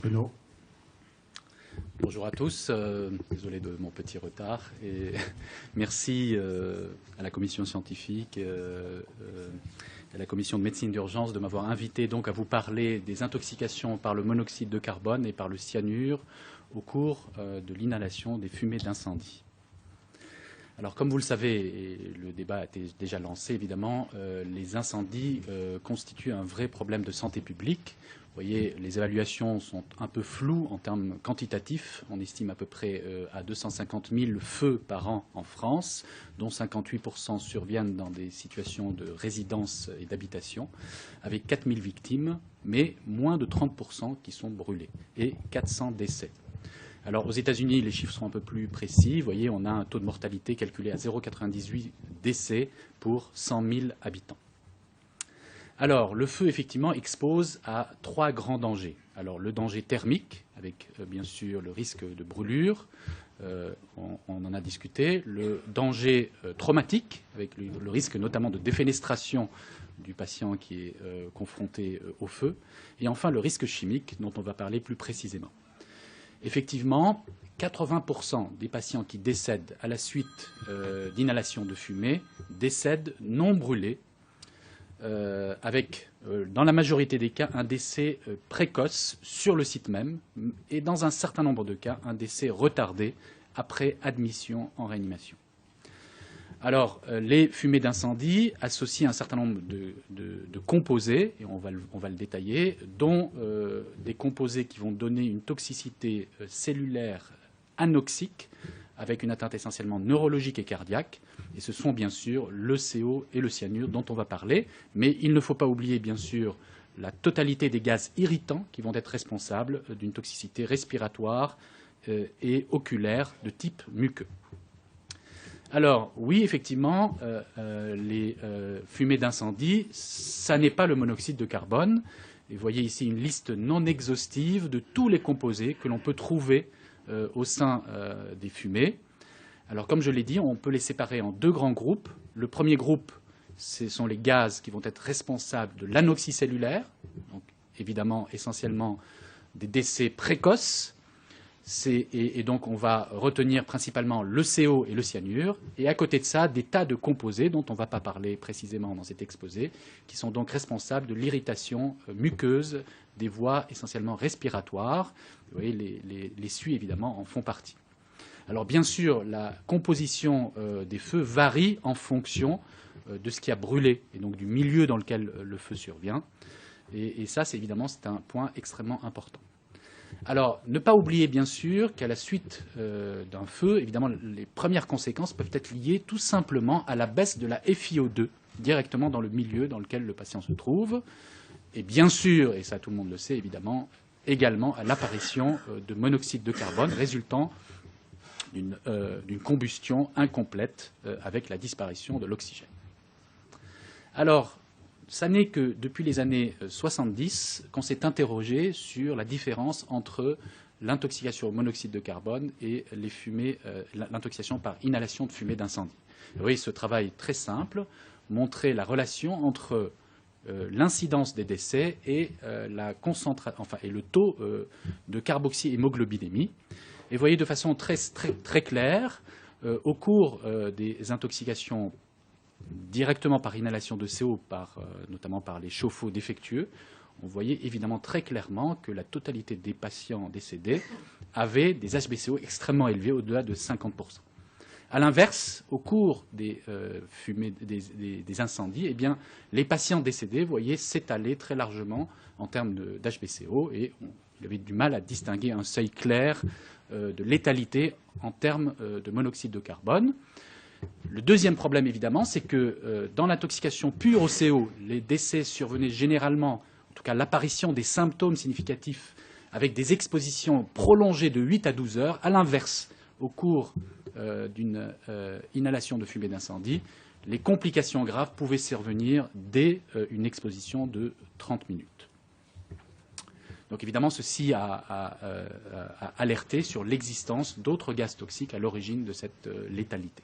Bruno. Bonjour à tous, désolé de mon petit retard et merci à la commission scientifique et à la commission de médecine d'urgence de m'avoir invité donc à vous parler des intoxications par le monoxyde de carbone et par le cyanure au cours de l'inhalation des fumées d'incendie. Alors comme vous le savez, et le débat a été déjà lancé évidemment, les incendies constituent un vrai problème de santé publique. Vous voyez, les évaluations sont un peu floues en termes quantitatifs. On estime à peu près à 250 000 feux par an en France, dont 58% surviennent dans des situations de résidence et d'habitation, avec 4 000 victimes, mais moins de 30% qui sont brûlés, et 400 décès. Alors aux États-Unis, les chiffres sont un peu plus précis. Vous voyez, on a un taux de mortalité calculé à 0,98 décès pour 100 000 habitants. Alors, le feu, effectivement, expose à 3 grands dangers. Alors, le danger thermique, avec bien sûr le risque de brûlure, on en a discuté. Le danger traumatique, avec le risque notamment de défenestration du patient qui est confronté au feu. Et enfin, le risque chimique, dont on va parler plus précisément. Effectivement, 80% des patients qui décèdent à la suite d'inhalation de fumée décèdent non brûlés, avec, dans la majorité des cas, un décès précoce sur le site même et, dans un certain nombre de cas, un décès retardé après admission en réanimation. Alors, les fumées d'incendie associent un certain nombre de composés, et on va le détailler, dont des composés qui vont donner une toxicité cellulaire anoxique, avec une atteinte essentiellement neurologique et cardiaque. Et ce sont bien sûr le CO et le cyanure dont on va parler. Mais il ne faut pas oublier bien sûr la totalité des gaz irritants qui vont être responsables d'une toxicité respiratoire et oculaire de type muqueux. Alors oui, effectivement, les fumées d'incendie, ça n'est pas le monoxyde de carbone. Et vous voyez ici une liste non exhaustive de tous les composés que l'on peut trouver au sein des fumées. Alors, comme je l'ai dit, on peut les séparer en 2 grands groupes. Le premier groupe, ce sont les gaz qui vont être responsables de l'anoxie cellulaire, donc évidemment essentiellement des décès précoces. Et donc, on va retenir principalement le CO et le cyanure. Et à côté de ça, des tas de composés dont on ne va pas parler précisément dans cet exposé, qui sont donc responsables de l'irritation muqueuse des voies essentiellement respiratoires. Vous voyez, les suies, évidemment, en font partie. Alors, bien sûr, la composition des feux varie en fonction de ce qui a brûlé et donc du milieu dans lequel le feu survient. Et ça, évidemment, c'est un point extrêmement important. Alors, ne pas oublier, bien sûr, qu'à la suite d'un feu, évidemment, les premières conséquences peuvent être liées tout simplement à la baisse de la FiO2 directement dans le milieu dans lequel le patient se trouve. Et bien sûr, et ça tout le monde le sait, évidemment, également à l'apparition de monoxyde de carbone résultant d'une combustion incomplète avec la disparition de l'oxygène. Alors, ça n'est que depuis les années 70 qu'on s'est interrogé sur la différence entre l'intoxication au monoxyde de carbone et les fumées, l'intoxication par inhalation de fumée d'incendie. Vous voyez, ce travail très simple montrait la relation entre l'incidence des décès et, et le taux de carboxyhémoglobinémie. Et vous voyez de façon très claire, au cours des intoxications directement par inhalation de CO, notamment par les chauffe-eau défectueux, on voyait évidemment très clairement que la totalité des patients décédés avaient des HbCO extrêmement élevés, au-delà de 50%. À l'inverse, au cours des incendies, eh bien, les patients décédés, vous voyez, s'étalaient très largement en termes d'HbCO et il avait du mal à distinguer un seuil clair de létalité en termes de monoxyde de carbone. Le deuxième problème, évidemment, c'est que dans l'intoxication pure au CO, les décès survenaient généralement, en tout cas l'apparition des symptômes significatifs avec des expositions prolongées de 8 à 12 heures. À l'inverse, au cours d'une inhalation de fumée d'incendie, les complications graves pouvaient survenir dès une exposition de 30 minutes. Donc évidemment, ceci a alerté sur l'existence d'autres gaz toxiques à l'origine de cette létalité.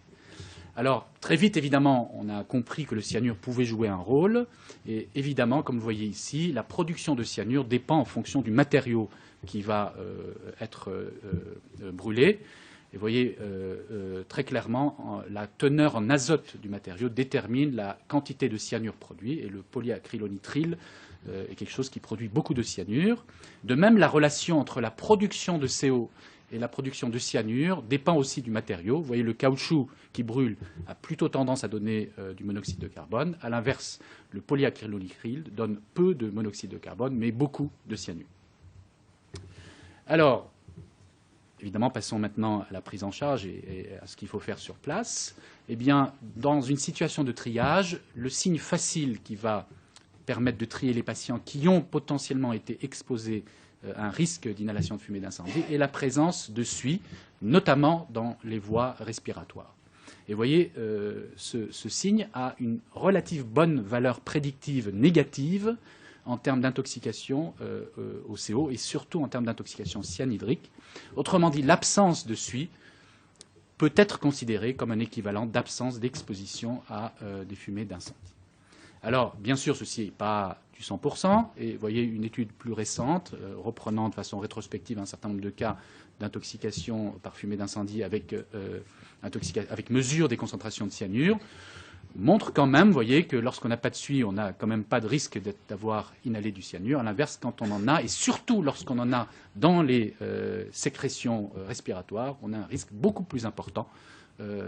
Alors, très vite, évidemment, on a compris que le cyanure pouvait jouer un rôle. Et évidemment, comme vous voyez ici, la production de cyanure dépend en fonction du matériau qui va être brûlé. Et vous voyez très clairement, la teneur en azote du matériau détermine la quantité de cyanure produit, et le polyacrylonitrile est quelque chose qui produit beaucoup de cyanure. De même, la relation entre la production de CO et la production de cyanure dépend aussi du matériau. Vous voyez, le caoutchouc qui brûle a plutôt tendance à donner du monoxyde de carbone. À l'inverse, le polyacrylonitrile donne peu de monoxyde de carbone, mais beaucoup de cyanure. Alors, évidemment, passons maintenant à la prise en charge et à ce qu'il faut faire sur place. Eh bien, dans une situation de triage, le signe facile qui va permettre de trier les patients qui ont potentiellement été exposés à un risque d'inhalation de fumée d'incendie est la présence de suie, notamment dans les voies respiratoires. Et vous voyez, ce signe a une relative bonne valeur prédictive négative en termes d'intoxication au CO et surtout en termes d'intoxication cyanhydrique. Autrement dit, l'absence de suie peut être considérée comme un équivalent d'absence d'exposition à des fumées d'incendie. Alors, bien sûr, ceci n'est pas du 100%, et vous voyez une étude plus récente, reprenant de façon rétrospective un certain nombre de cas d'intoxication par fumée d'incendie avec mesure des concentrations de cyanure, montre quand même, vous voyez, que lorsqu'on n'a pas de suie, on n'a quand même pas de risque d'avoir inhalé du cyanure. À l'inverse, quand on en a, et surtout lorsqu'on en a dans les sécrétions respiratoires, on a un risque beaucoup plus important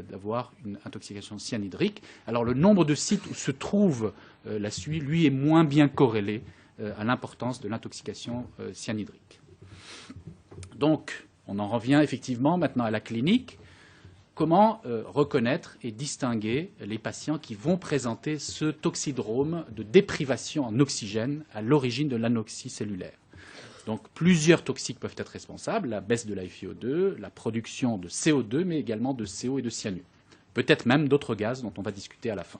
d'avoir une intoxication cyanhydrique. Alors le nombre de sites où se trouve la suie, lui, est moins bien corrélé à l'importance de l'intoxication cyanhydrique. Donc, on en revient effectivement maintenant à la clinique. Comment reconnaître et distinguer les patients qui vont présenter ce toxydrome de déprivation en oxygène à l'origine de l'anoxie cellulaire? Donc plusieurs toxiques peuvent être responsables, la baisse de la FiO2, la production de CO2, mais également de CO et de cyanure. Peut-être même d'autres gaz dont on va discuter à la fin.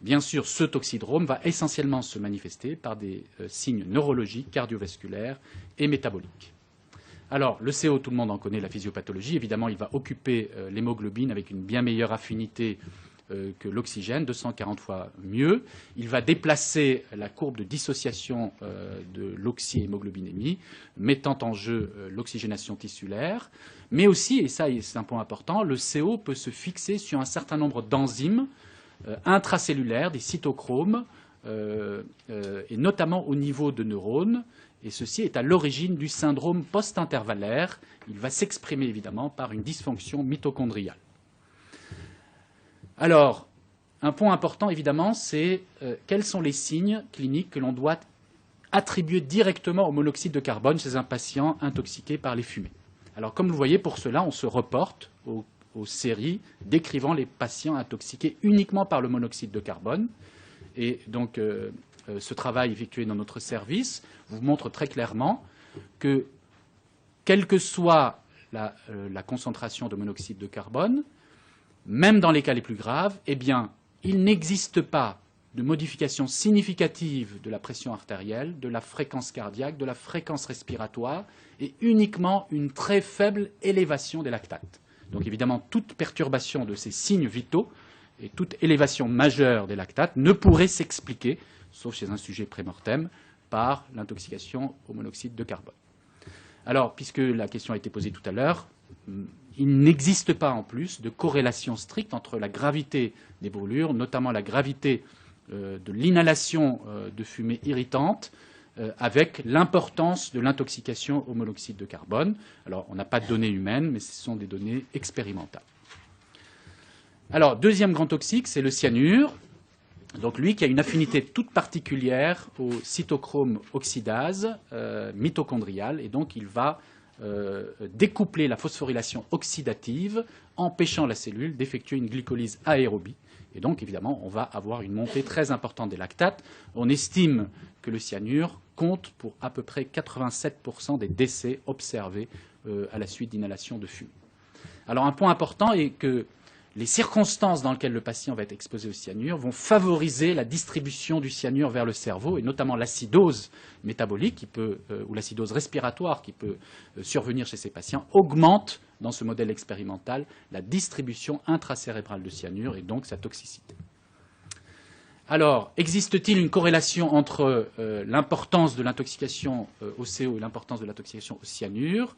Bien sûr, ce toxydrome va essentiellement se manifester par des signes neurologiques, cardiovasculaires et métaboliques. Alors, le CO, tout le monde en connaît la physiopathologie. Évidemment, il va occuper l'hémoglobine avec une bien meilleure affinité que l'oxygène, 240 fois mieux. Il va déplacer la courbe de dissociation de l'oxyhémoglobinémie, mettant en jeu l'oxygénation tissulaire. Mais aussi, et ça c'est un point important, le CO peut se fixer sur un certain nombre d'enzymes intracellulaires, des cytochromes, et notamment au niveau de neurones. Et ceci est à l'origine du syndrome post-intervallaire. Il va s'exprimer évidemment par une dysfonction mitochondriale. Alors, un point important évidemment, c'est quels sont les signes cliniques que l'on doit attribuer directement au monoxyde de carbone chez un patient intoxiqué par les fumées. Alors, comme vous le voyez, pour cela, on se reporte aux séries décrivant les patients intoxiqués uniquement par le monoxyde de carbone. Et donc, ce travail effectué dans notre service vous montre très clairement que, quelle que soit la concentration de monoxyde de carbone, même dans les cas les plus graves, eh bien, il n'existe pas de modification significative de la pression artérielle, de la fréquence cardiaque, de la fréquence respiratoire, et uniquement une très faible élévation des lactates. Donc évidemment, toute perturbation de ces signes vitaux et toute élévation majeure des lactates ne pourrait s'expliquer, sauf chez un sujet pré-mortem, par l'intoxication au monoxyde de carbone. Alors, puisque la question a été posée tout à l'heure, il n'existe pas en plus de corrélation stricte entre la gravité des brûlures, notamment la gravité de l'inhalation de fumée irritante, avec l'importance de l'intoxication au monoxyde de carbone. Alors, on n'a pas de données humaines, mais ce sont des données expérimentales. Alors, deuxième grand toxique, c'est le cyanure. Donc, lui qui a une affinité toute particulière au cytochrome oxydase mitochondriale, et donc il va découpler la phosphorylation oxydative, empêchant la cellule d'effectuer une glycolyse aérobie. Et donc, évidemment, on va avoir une montée très importante des lactates. On estime que le cyanure compte pour à peu près 87% des décès observés à la suite d'inhalation de fumée. Alors, un point important est que les circonstances dans lesquelles le patient va être exposé au cyanure vont favoriser la distribution du cyanure vers le cerveau, et notamment l'acidose métabolique ou l'acidose respiratoire qui peut survenir chez ces patients, augmente dans ce modèle expérimental la distribution intracérébrale de cyanure et donc sa toxicité. Alors, existe-t-il une corrélation entre l'importance de l'intoxication au CO et l'importance de l'intoxication au cyanure?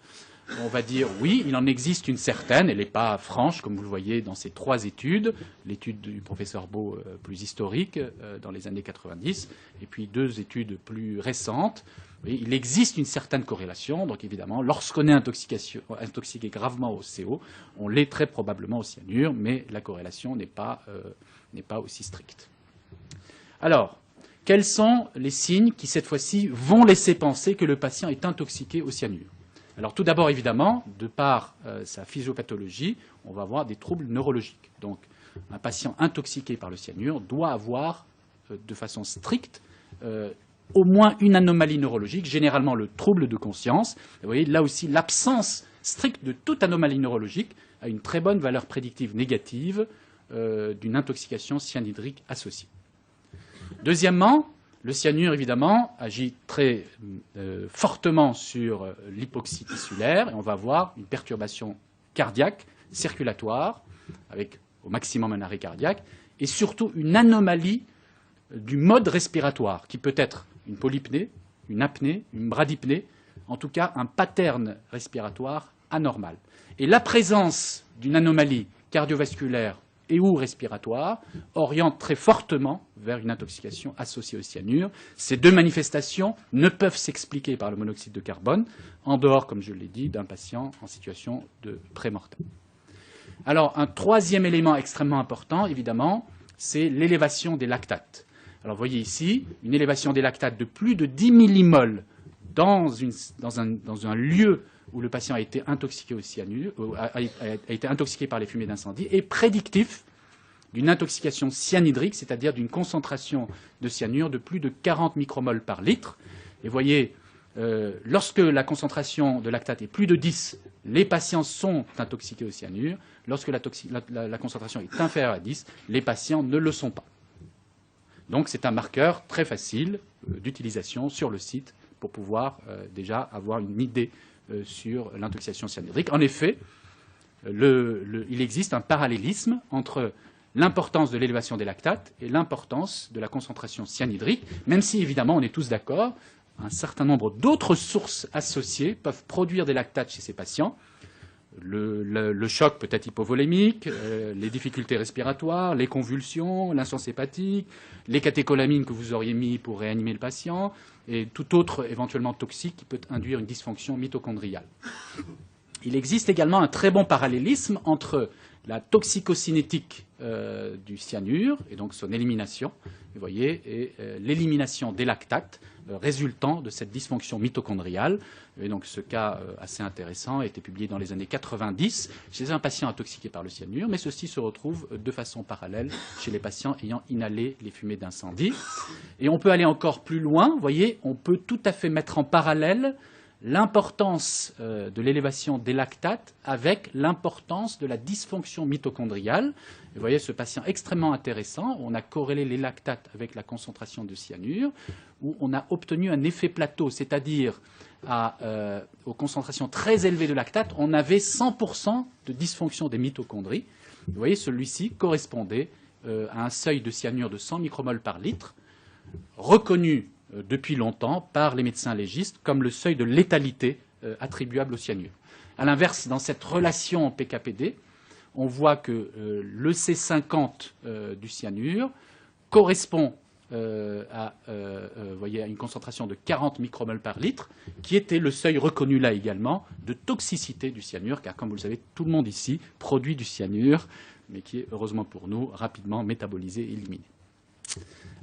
On va dire oui, il en existe une certaine, elle n'est pas franche, comme vous le voyez dans ces 3 études, l'étude du professeur Beau plus historique dans les années 90, et puis 2 études plus récentes. Oui, il existe une certaine corrélation, donc évidemment, lorsqu'on est intoxiqué gravement au CO, on l'est très probablement au cyanure, mais la corrélation n'est pas aussi stricte. Alors, quels sont les signes qui, cette fois-ci, vont laisser penser que le patient est intoxiqué au cyanure? Alors, tout d'abord, évidemment, de par sa physiopathologie, on va avoir des troubles neurologiques. Donc, un patient intoxiqué par le cyanure doit avoir, de façon stricte, au moins une anomalie neurologique, généralement le trouble de conscience. Vous voyez, là aussi, l'absence stricte de toute anomalie neurologique a une très bonne valeur prédictive négative d'une intoxication cyanhydrique associée. Deuxièmement, le cyanure, évidemment, agit très fortement sur l'hypoxie tissulaire et on va avoir une perturbation cardiaque, circulatoire, avec au maximum un arrêt cardiaque, et surtout une anomalie du mode respiratoire, qui peut être une polypnée, une apnée, une bradypnée, en tout cas un pattern respiratoire anormal. Et la présence d'une anomalie cardiovasculaire et ou respiratoire oriente très fortement vers une intoxication associée au cyanure. Ces 2 manifestations ne peuvent s'expliquer par le monoxyde de carbone, en dehors, comme je l'ai dit, d'un patient en situation de pré-mortem. Alors, un 3e élément extrêmement important, évidemment, c'est l'élévation des lactates. Alors, vous voyez ici une élévation des lactates de plus de 10 millimoles dans un lieu où le patient a été intoxiqué au cyanure, a été intoxiqué par les fumées d'incendie, est prédictif d'une intoxication cyanhydrique, c'est-à-dire d'une concentration de cyanure de plus de 40 micromoles par litre. Et vous voyez, lorsque la concentration de lactate est plus de 10, les patients sont intoxiqués au cyanure. Lorsque la concentration est inférieure à 10, les patients ne le sont pas. Donc c'est un marqueur très facile d'utilisation sur le site pour pouvoir déjà avoir une idée sur l'intoxication cyanhydrique. En effet, il existe un parallélisme entre l'importance de l'élévation des lactates et l'importance de la concentration cyanhydrique, même si évidemment on est tous d'accord, un certain nombre d'autres sources associées peuvent produire des lactates chez ces patients. Le choc peut être hypovolémique, les difficultés respiratoires, les convulsions, l'insuffisance hépatique, les catécholamines que vous auriez mis pour réanimer le patient, et tout autre éventuellement toxique qui peut induire une dysfonction mitochondriale. Il existe également un très bon parallélisme entre la toxicocinétique du cyanure, et donc son élimination, vous voyez, et l'élimination des lactates résultant de cette dysfonction mitochondriale. Et donc ce cas assez intéressant a été publié dans les années 90 chez un patient intoxiqué par le cyanure, mais ceci se retrouve de façon parallèle chez les patients ayant inhalé les fumées d'incendie. Et on peut aller encore plus loin, vous voyez, on peut tout à fait mettre en parallèle l'importance de l'élévation des lactates avec l'importance de la dysfonction mitochondriale. Vous voyez ce patient extrêmement intéressant, on a corrélé les lactates avec la concentration de cyanure, où on a obtenu un effet plateau, c'est-à-dire aux concentrations très élevées de lactates, on avait 100% de dysfonction des mitochondries. Vous voyez, celui-ci correspondait à un seuil de cyanure de 100 micromoles par litre, reconnu depuis longtemps par les médecins légistes comme le seuil de létalité attribuable au cyanure. A l'inverse, dans cette relation PKPD, on voit que le C50 du cyanure correspond à une concentration de 40 micromoles par litre, qui était le seuil reconnu là également de toxicité du cyanure, car comme vous le savez, tout le monde ici produit du cyanure, mais qui est, heureusement pour nous, rapidement métabolisé et éliminé.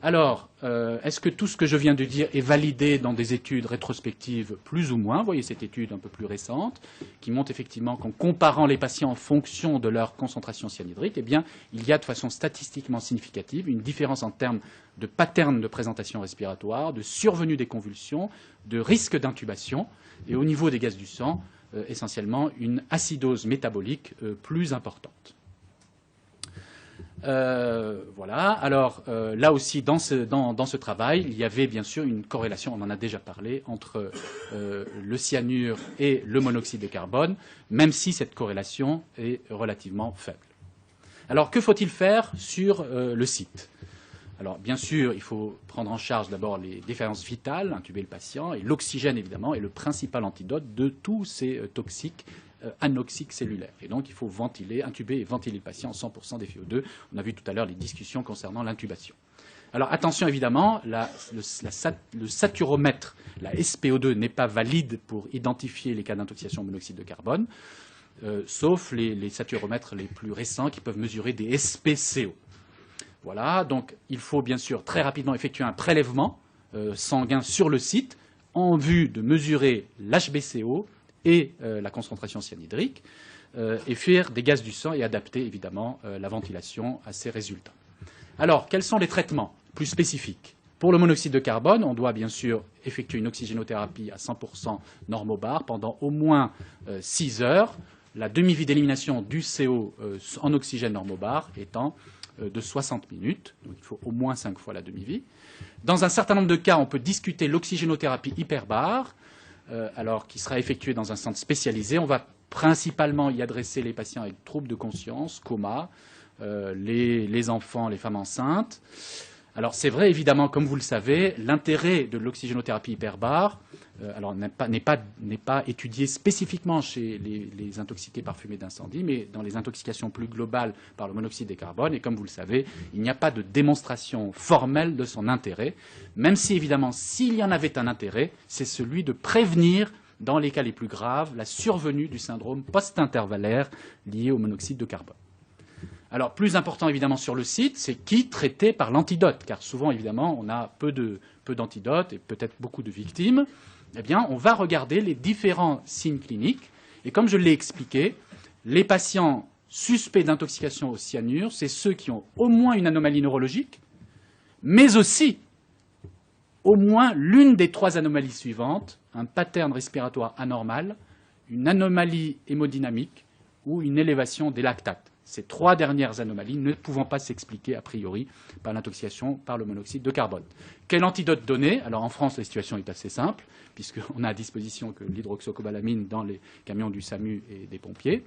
Alors, est-ce que tout ce que je viens de dire est validé dans des études rétrospectives plus ou moins? Vous voyez cette étude un peu plus récente qui montre effectivement qu'en comparant les patients en fonction de leur concentration cyanhydrique, eh bien, il y a de façon statistiquement significative une différence en termes de pattern de présentation respiratoire, de survenue des convulsions, de risque d'intubation et au niveau des gaz du sang, essentiellement une acidose métabolique plus importante. Voilà. Alors là aussi, dans ce travail, il y avait bien sûr une corrélation, on en a déjà parlé, entre le cyanure et le monoxyde de carbone, même si cette corrélation est relativement faible. Alors que faut-il faire sur le site? Alors, bien sûr, il faut prendre en charge d'abord les défaillances vitales, intuber le patient, et l'oxygène, évidemment, est le principal antidote de tous ces toxiques anoxiques cellulaires. Et donc, il faut intuber et ventiler le patient en 100% des FiO2. On a vu tout à l'heure les discussions concernant l'intubation. Alors, attention, évidemment, le saturomètre, la SPO2, n'est pas valide pour identifier les cas d'intoxication au monoxyde de carbone, sauf les saturomètres les plus récents qui peuvent mesurer des SPCO. Voilà, donc il faut bien sûr très rapidement effectuer un prélèvement sanguin sur le site en vue de mesurer l'HbCO et la concentration cyanhydrique et faire des gaz du sang et adapter évidemment la ventilation à ces résultats. Alors, quels sont les traitements plus spécifiques? Pour le monoxyde de carbone, on doit bien sûr effectuer une oxygénothérapie à 100% normobar pendant au moins 6 heures, la demi-vie d'élimination du CO en oxygène normobar étant de 60 minutes, donc il faut au moins 5 fois la demi-vie. Dans un certain nombre de cas, on peut discuter l'oxygénothérapie hyperbare, alors qui sera effectuée dans un centre spécialisé. On va principalement y adresser les patients avec troubles de conscience, coma, les enfants, les femmes enceintes. Alors c'est vrai, évidemment, comme vous le savez, l'intérêt de l'oxygénothérapie hyperbare n'est pas étudié spécifiquement chez les intoxiqués par fumée d'incendie, mais dans les intoxications plus globales par le monoxyde de carbone. Et comme vous le savez, il n'y a pas de démonstration formelle de son intérêt, même si, évidemment, s'il y en avait un intérêt, c'est celui de prévenir, dans les cas les plus graves, la survenue du syndrome post-intervallaire lié au monoxyde de carbone. Alors, plus important évidemment sur le site, c'est qui traité par l'antidote, car souvent évidemment on a peu d'antidotes et peut-être beaucoup de victimes. Eh bien, on va regarder les différents signes cliniques. Et comme je l'ai expliqué, les patients suspects d'intoxication au cyanure, c'est ceux qui ont au moins une anomalie neurologique, mais aussi au moins l'une des 3 anomalies suivantes, un pattern respiratoire anormal, une anomalie hémodynamique ou une élévation des lactates. Ces 3 dernières anomalies ne pouvant pas s'expliquer a priori par l'intoxication par le monoxyde de carbone. Quel antidote donner? Alors en France, la situation est assez simple, puisqu'on a à disposition que l'hydroxocobalamine dans les camions du SAMU et des pompiers,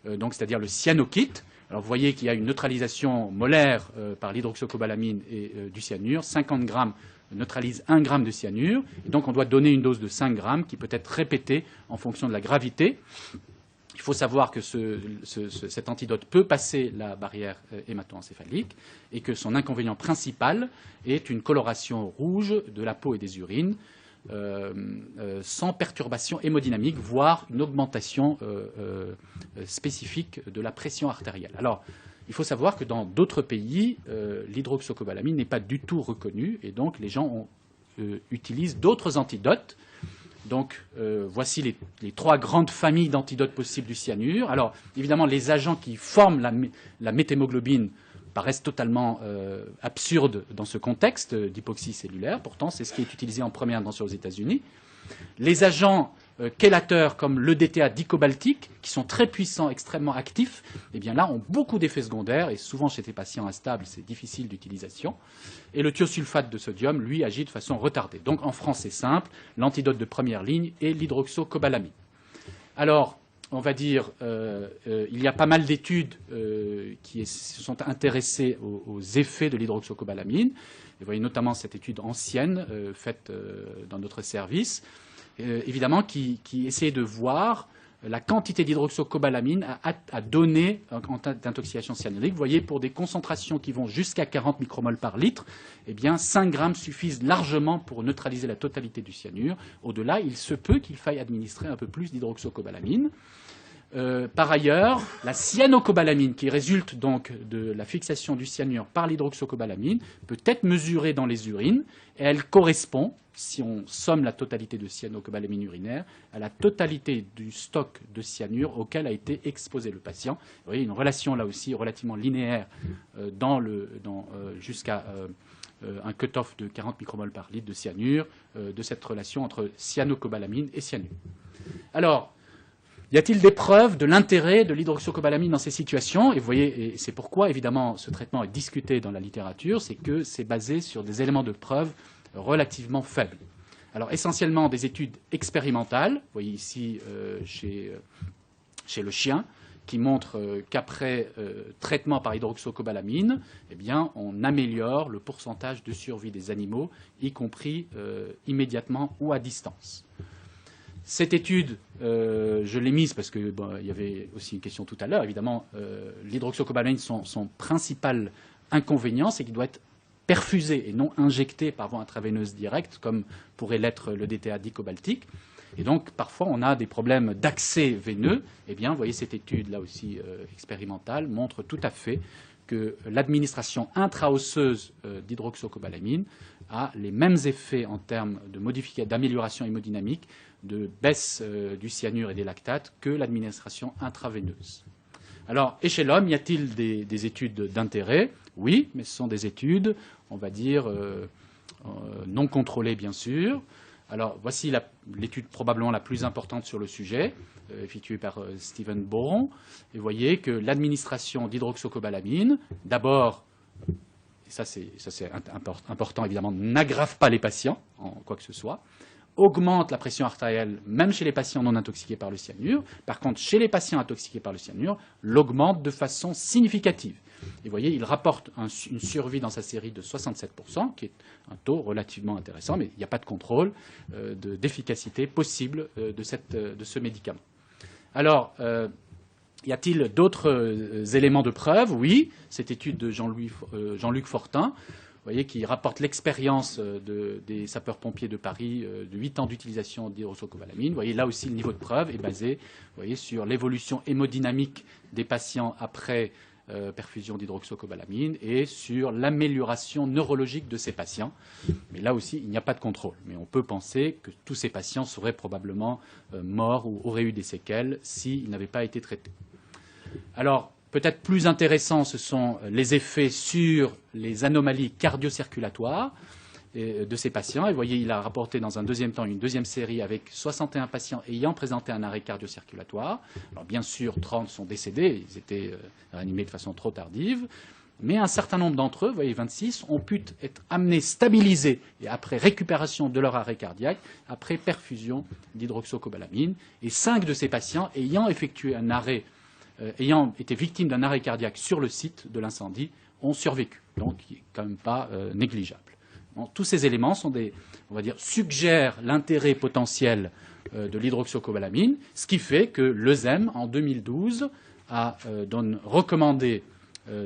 donc c'est-à-dire le cyanokit. Alors vous voyez qu'il y a une neutralisation molaire par l'hydroxocobalamine et du cyanure. 50 grammes neutralise 1 gramme de cyanure. Et donc on doit donner une dose de 5 grammes qui peut être répétée en fonction de la gravité. Il faut savoir que cet antidote peut passer la barrière hémato-encéphalique et que son inconvénient principal est une coloration rouge de la peau et des urines sans perturbation hémodynamique, voire une augmentation spécifique de la pression artérielle. Alors, il faut savoir que dans d'autres pays, l'hydroxocobalamine n'est pas du tout reconnue et donc les gens utilisent d'autres antidotes. Donc, voici les 3 grandes familles d'antidotes possibles du cyanure. Alors, évidemment, les agents qui forment la méthémoglobine paraissent totalement absurdes dans ce contexte d'hypoxie cellulaire. Pourtant, c'est ce qui est utilisé en première intention aux États-Unis. Les agents chélateurs comme l'EDTA dicobaltique, qui sont très puissants, extrêmement actifs, eh bien là, ont beaucoup d'effets secondaires et souvent chez des patients instables, c'est difficile d'utilisation. Et le thiosulfate de sodium, lui, agit de façon retardée. Donc en France, c'est simple, l'antidote de première ligne est l'hydroxocobalamine. Alors, on va dire, il y a pas mal d'études qui se sont intéressées aux effets de l'hydroxocobalamine. Vous voyez notamment cette étude ancienne faite dans notre service, évidemment, qui essayait de voir la quantité d'hydroxocobalamine à donner en cas d'intoxication cyanurique. Vous voyez, pour des concentrations qui vont jusqu'à 40 micromoles par litre, eh bien, 5 grammes suffisent largement pour neutraliser la totalité du cyanure. Au-delà, il se peut qu'il faille administrer un peu plus d'hydroxocobalamine. Par ailleurs, la cyanocobalamine, qui résulte donc de la fixation du cyanure par l'hydroxocobalamine, peut être mesurée dans les urines et elle correspond, si on somme la totalité de cyanocobalamine urinaire, à la totalité du stock de cyanure auquel a été exposé le patient. Vous voyez une relation là aussi relativement linéaire jusqu'à un cut-off de 40 micromoles par litre de cyanure, de cette relation entre cyanocobalamine et cyanure. Alors, y a-t-il des preuves de l'intérêt de l'hydroxocobalamine dans ces situations? Et vous voyez, et c'est pourquoi, évidemment, ce traitement est discuté dans la littérature, c'est que c'est basé sur des éléments de preuve relativement faibles. Alors, essentiellement des études expérimentales, vous voyez ici chez le chien, qui montrent qu'après traitement par hydroxocobalamine, eh bien, on améliore le pourcentage de survie des animaux, y compris immédiatement ou à distance. Cette étude, je l'ai mise parce qu'il y avait aussi une question tout à l'heure. Évidemment, l'hydroxocobalamine, son principal inconvénient, c'est qu'il doit être perfusé et non injecté par voie intraveineuse directe, comme pourrait l'être le DTA dicobaltique. Et donc, parfois, on a des problèmes d'accès veineux. Eh bien, vous voyez, cette étude, là aussi expérimentale, montre tout à fait que l'administration intraosseuse d'hydroxocobalamine a les mêmes effets en termes d'amélioration hémodynamique, de baisse du cyanure et des lactates que l'administration intraveineuse. Alors, et chez l'homme, y a-t-il des études d'intérêt? Oui, mais ce sont des études, on va dire, non contrôlées, bien sûr. Alors, voici l'étude probablement la plus importante sur le sujet, effectuée par Stephen Boron. Et vous voyez que l'administration d'hydroxocobalamine, d'abord, et ça c'est important évidemment, n'aggrave pas les patients en quoi que ce soit, augmente la pression artérielle même chez les patients non intoxiqués par le cyanure. Par contre, chez les patients intoxiqués par le cyanure, l'augmente de façon significative. Et vous voyez, il rapporte une survie dans sa série de 67%, qui est un taux relativement intéressant, mais il n'y a pas de contrôle d'efficacité possible de ce médicament. Alors, y a-t-il d'autres éléments de preuve? Oui, cette étude de Jean-Luc Fortin, vous voyez, qui rapporte l'expérience des sapeurs-pompiers de Paris de 8 ans d'utilisation d'hydroxocobalamine. Vous voyez, là aussi, le niveau de preuve est basé, vous voyez, sur l'évolution hémodynamique des patients après perfusion d'hydroxocobalamine et sur l'amélioration neurologique de ces patients. Mais là aussi, il n'y a pas de contrôle. Mais on peut penser que tous ces patients seraient probablement morts ou auraient eu des séquelles s'ils n'avaient pas été traités. Alors, peut-être plus intéressant, ce sont les effets sur les anomalies cardio-circulatoires de ces patients. Et vous voyez, il a rapporté dans un deuxième temps une deuxième série avec 61 patients ayant présenté un arrêt cardio-circulatoire. Alors bien sûr, 30 sont décédés, ils étaient réanimés de façon trop tardive. Mais un certain nombre d'entre eux, vous voyez 26, ont pu être amenés stabilisés et après récupération de leur arrêt cardiaque, après perfusion d'hydroxocobalamine. Et 5 de ces patients ayant effectué un arrêt, ayant été victimes d'un arrêt cardiaque sur le site de l'incendie, ont survécu. Donc, il n'est quand même pas négligeable. Bon, tous ces éléments sont on va dire, suggèrent l'intérêt potentiel de l'hydroxocobalamine, ce qui fait que l'EUSEM, en 2012, a recommandé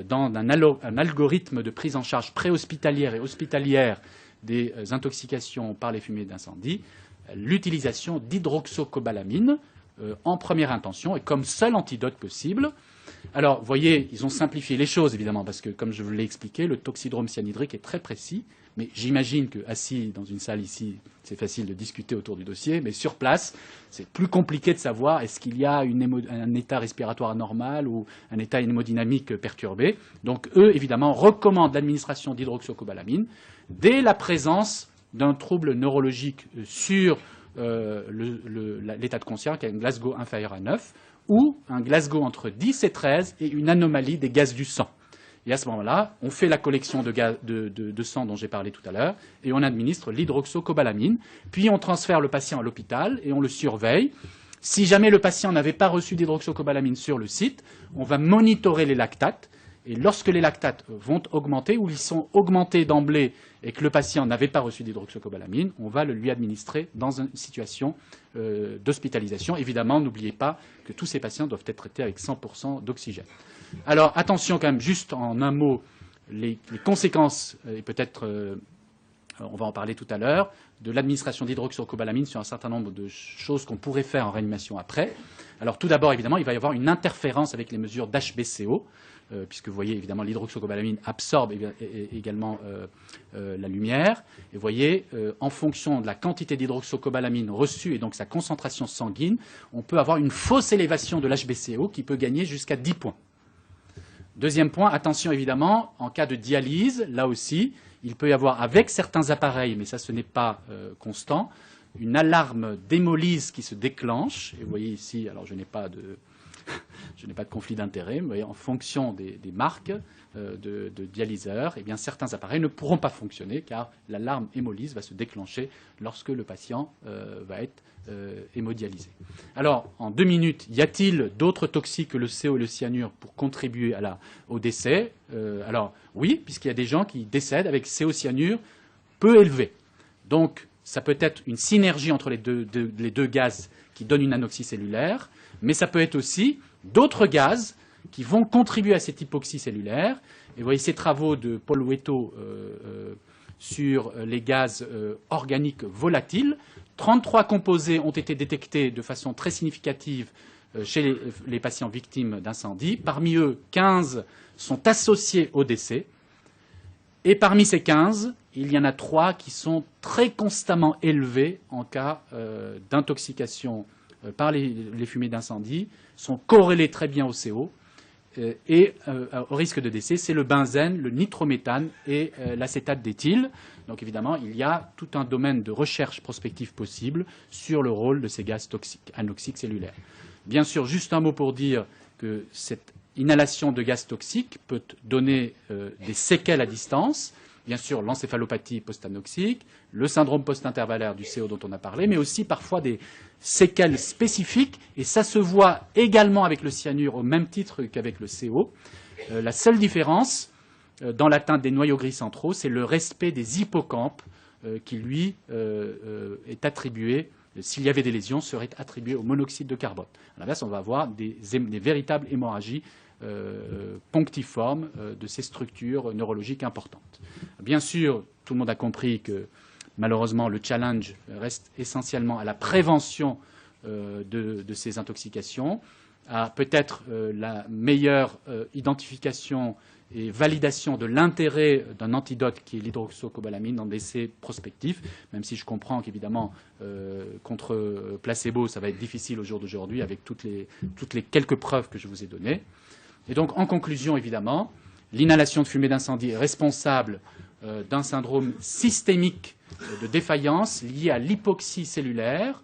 dans un algorithme de prise en charge préhospitalière et hospitalière des intoxications par les fumées d'incendie, l'utilisation d'hydroxocobalamine en première intention et comme seul antidote possible. Alors, vous voyez, ils ont simplifié les choses, évidemment, parce que, comme je vous l'ai expliqué, le toxydrome cyanhydrique est très précis. Mais j'imagine qu'assis dans une salle ici, c'est facile de discuter autour du dossier. Mais sur place, c'est plus compliqué de savoir est-ce qu'il y a un état respiratoire anormal ou un état hémodynamique perturbé. Donc, eux, évidemment, recommandent l'administration d'hydroxocobalamine dès la présence d'un trouble neurologique sur l'état de conscience, qui a un Glasgow inférieur à 9, ou un Glasgow entre 10 et 13 et une anomalie des gaz du sang. Et à ce moment-là, on fait la collection de sang dont j'ai parlé tout à l'heure et on administre l'hydroxocobalamine. Puis on transfère le patient à l'hôpital et on le surveille. Si jamais le patient n'avait pas reçu d'hydroxocobalamine sur le site, on va monitorer les lactates. Et lorsque les lactates vont augmenter ou ils sont augmentés d'emblée et que le patient n'avait pas reçu d'hydroxocobalamine, on va le lui administrer dans une situation d'hospitalisation. Évidemment, n'oubliez pas que tous ces patients doivent être traités avec 100% d'oxygène. Alors, attention quand même, juste en un mot, les conséquences, et peut-être on va en parler tout à l'heure, de l'administration d'hydroxocobalamine sur un certain nombre de choses qu'on pourrait faire en réanimation après. Alors, tout d'abord, évidemment, il va y avoir une interférence avec les mesures d'HBCO, puisque vous voyez, évidemment, l'hydroxocobalamine absorbe également la lumière. Et vous voyez, en fonction de la quantité d'hydroxocobalamine reçue et donc sa concentration sanguine, on peut avoir une fausse élévation de l'HBCO qui peut gagner jusqu'à 10 points. Deuxième point, attention évidemment, en cas de dialyse, là aussi, il peut y avoir avec certains appareils, mais ça ce n'est pas constant, une alarme d'hémolyse qui se déclenche. Et vous voyez ici, alors je n'ai pas je n'ai pas de conflit d'intérêt, mais en fonction des marques de dialyseurs, eh bien, certains appareils ne pourront pas fonctionner car l'alarme hémolyse va se déclencher lorsque le patient va être hémodialysé. Alors, en 2 minutes, y a-t-il d'autres toxiques que le CO et le cyanure pour contribuer au décès? Alors, oui, puisqu'il y a des gens qui décèdent avec CO-cyanure peu élevé. Donc, ça peut être une synergie entre les deux gaz qui donne une anoxie cellulaire, mais ça peut être aussi d'autres gaz qui vont contribuer à cette hypoxie cellulaire. Et vous voyez ces travaux de Paul Wetto sur les gaz organiques volatiles. 33 composés ont été détectés de façon très significative chez les patients victimes d'incendie. Parmi eux, 15 sont associés au décès. Et parmi ces 15, il y en a 3 qui sont très constamment élevés en cas d'intoxication par les fumées d'incendie, sont corrélés très bien au CO et au risque de décès. C'est le benzène, le nitrométhane et l'acétate d'éthyle. Donc évidemment, il y a tout un domaine de recherche prospective possible sur le rôle de ces gaz toxiques, anoxiques cellulaires. Bien sûr, juste un mot pour dire que cette inhalation de gaz toxiques peut donner des séquelles à distance. Bien sûr, l'encéphalopathie post-anoxique, le syndrome post-intervallaire du CO dont on a parlé, mais aussi parfois des séquelles spécifiques. Et ça se voit également avec le cyanure au même titre qu'avec le CO. La seule différence dans l'atteinte des noyaux gris centraux, c'est le respect des hippocampes qui, lui, est attribué, s'il y avait des lésions, serait attribué au monoxyde de carbone. À l'inverse, on va avoir des véritables hémorragies ponctiformes de ces structures neurologiques importantes. Bien sûr, tout le monde a compris que malheureusement le challenge reste essentiellement à la prévention de ces intoxications, à peut-être la meilleure identification et validation de l'intérêt d'un antidote qui est l'hydroxocobalamine dans des essais prospectifs, même si je comprends qu'évidemment contre placebo ça va être difficile au jour d'aujourd'hui avec toutes les quelques preuves que je vous ai données. Et donc, en conclusion, évidemment, l'inhalation de fumée d'incendie est responsable d'un syndrome systémique de défaillance lié à l'hypoxie cellulaire.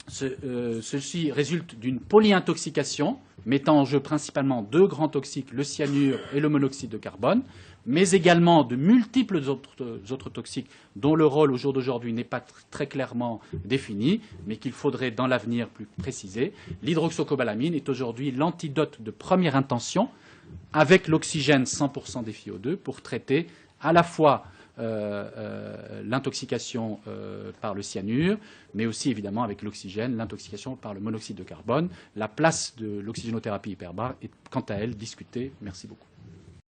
Ceci résulte d'une polyintoxication mettant en jeu principalement 2 grands toxiques, le cyanure et le monoxyde de carbone, mais également de multiples autres toxiques dont le rôle au jour d'aujourd'hui n'est pas très clairement défini, mais qu'il faudrait dans l'avenir plus préciser. L'hydroxocobalamine est aujourd'hui l'antidote de première intention avec l'oxygène 100% des FiO2 pour traiter à la fois l'intoxication par le cyanure, mais aussi évidemment avec l'oxygène, l'intoxication par le monoxyde de carbone. La place de l'oxygénothérapie hyperbare est quant à elle discutée. Merci beaucoup.